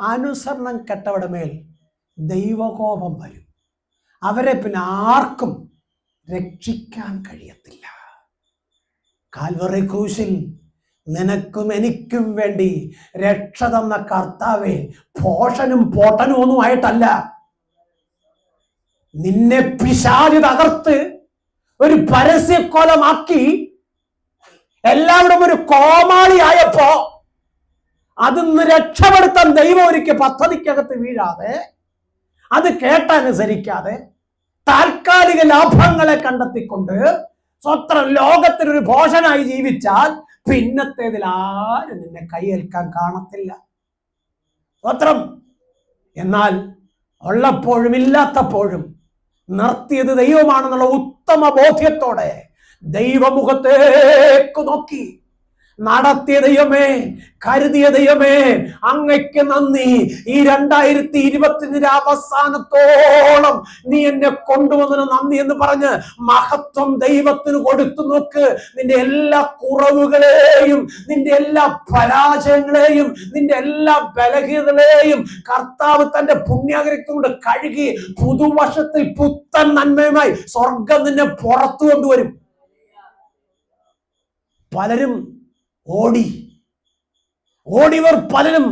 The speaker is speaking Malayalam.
അനുസരണം കെട്ടവരുടെ മേൽ ദൈവകോപം വരും. അവരെ പിന്നെ ആർക്കും രക്ഷിക്കാൻ കഴിയത്തില്ല. കാൽവറി ക്രൂശിൽ നിനക്കും എനിക്കും വേണ്ടി രക്ഷ തന്ന കർത്താവേ ഭോഷനും പോട്ടനും ഒന്നും ആയിട്ടല്ല. നിന്നെ പിശാച് തകർത്ത് ഒരു പരസ്യക്കൊലമാക്കി എല്ലാവരും ഒരു കോമാളിയായപ്പോ അതിന്ന് രക്ഷപ്പെടുത്താൻ ദൈവം ഒരിക്കൽ പദ്ധതിക്കകത്ത് വീഴാതെ, അത് കേട്ടനുസരിക്കാതെ, താൽക്കാലിക ലാഭങ്ങളെ കണ്ടെത്തിക്കൊണ്ട് സ്വത്രം ലോകത്തിനൊരു ഭോഷനായി ജീവിച്ചാൽ പിന്നത്തേതിൽ ആരും നിന്നെ കൈയേൽക്കാൻ കാണത്തില്ല. സ്വത്രം. എന്നാൽ ഉള്ളപ്പോഴും ഇല്ലാത്തപ്പോഴും നിർത്തിയത് ദൈവമാണെന്നുള്ള ഉത്തമ ബോധ്യത്തോടെ ദൈവമുഖത്തേക്ക് നോക്കി നടത്തിയ ദൈവമേ, കരുതിയ ദൈവമേ, അങ്ങയ്ക്ക് നന്ദി. ഈ 2021 അവസാനത്തോളം നീ എന്നെ കൊണ്ടുവന്നതിന് നന്ദി എന്ന് പറഞ്ഞ് മഹത്വം ദൈവത്തിന് കൊടുത്തു നോക്ക്. നിന്റെ എല്ലാ കുറവുകളെയും, നിന്റെ എല്ലാ പരാജയങ്ങളെയും, നിന്റെ എല്ലാ ബലഹീനതകളെയും കർത്താവ് തന്റെ പുണ്യാഗ്രഹം കൊണ്ട് കഴുകി പുതുവർഷത്തിൽ പുത്തൻ നന്മയുമായി സ്വർഗം നിന്നെ പുറത്തു കൊണ്ടുവരും. പലരും ഓടിയവർ പലരും